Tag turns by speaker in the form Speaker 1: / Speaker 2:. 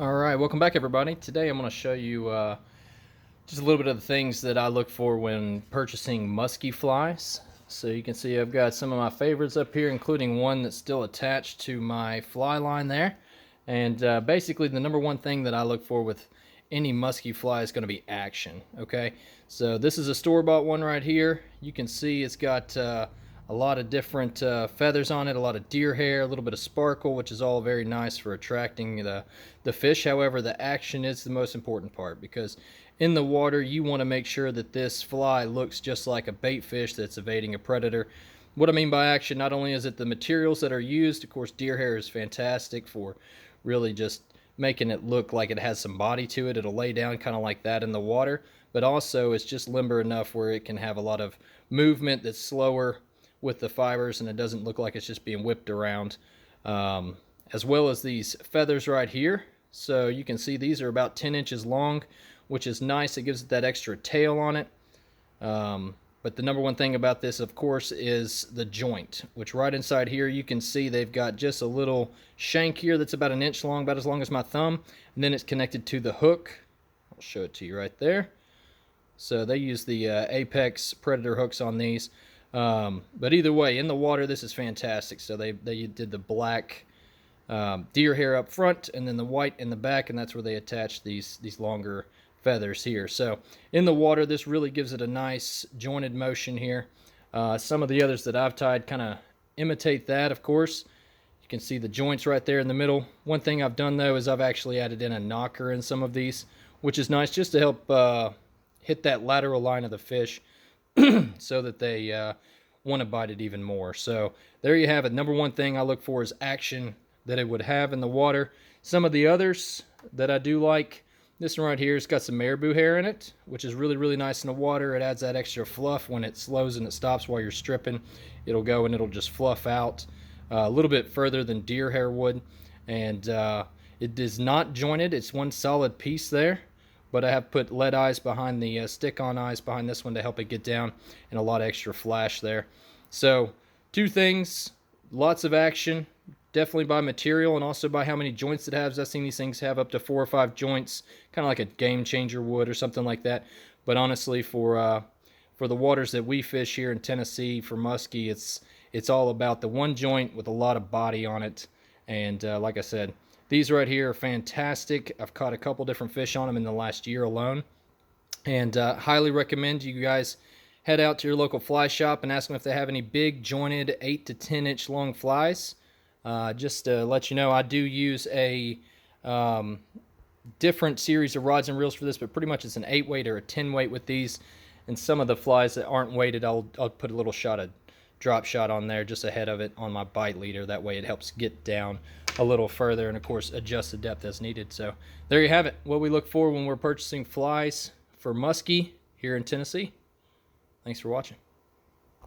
Speaker 1: All right, welcome back, everybody. Today I'm going to show you just a little bit of the things that I look for when purchasing musky flies. So you can see I've got some of my favorites up here, including one that's still attached to my fly line there. And basically the number one thing that I look for with any musky fly is going to be action, okay? So this is a store-bought one right here. You can see it's got a lot of different feathers on it, a lot of deer hair, a little bit of sparkle, which is all very nice for attracting the fish. However, the action is the most important part, because in the water you want to make sure that this fly looks just like a bait fish that's evading a predator. What I mean by action, not only is it the materials that are used, of course deer hair is fantastic for really just making it look like it has some body to it. It'll lay down kind of like that in the water, but also it's just limber enough where it can have a lot of movement that's slower with the fibers, and it doesn't look like it's just being whipped around. As well as these feathers right here. So you can see these are about 10 inches long, which is nice. It gives it that extra tail on it. But the number one thing about this, of course, is the joint, which right inside here you can see they've got just a little shank here that's about an inch long, about as long as my thumb, and then it's connected to the hook. I'll show it to you right there. So they use the Apex Predator hooks on these. But either way, in the water, this is fantastic. So they did the black deer hair up front, and then the white in the back, and that's where they attach these longer feathers here. So in the water, this really gives it a nice jointed motion here. Some of the others that I've tied kind of imitate that, of course. You can see the joints right there in the middle. One thing I've done, though, is I've actually added in a knocker in some of these, which is nice just to help hit that lateral line of the fish so that they want to bite it even more. So there you have it. Number one thing I look for is action that it would have in the water. Some of the others that I do like, this one right here has got some marabou hair in it, which is really, really nice in the water. It adds that extra fluff when it slows and it stops while you're stripping. It'll go and it'll just fluff out a little bit further than deer hair would. And it is not jointed. It's one solid piece there. But I have put lead eyes behind the stick-on eyes behind this one to help it get down, and a lot of extra flash there. So two things, lots of action, definitely by material and also by how many joints it has. I've seen these things have up to 4 or 5 joints, kind of like a Game Changer would or something like that. But honestly, for the waters that we fish here in Tennessee for muskie, it's all about the one joint with a lot of body on it. And like I said, these right here are fantastic. I've caught a couple different fish on them in the last year alone. And highly recommend you guys head out to your local fly shop and ask them if they have any big jointed 8 to 10 inch long flies. Just to let you know, I do use a different series of rods and reels for this, but pretty much it's an 8 weight or a 10 weight with these. And some of the flies that aren't weighted, I'll put a little drop shot on there just ahead of it on my bite leader. That way it helps get down a little further and of course adjust the depth as needed. So there you have it, what we look for when we're purchasing flies for muskie here in Tennessee. Thanks for watching.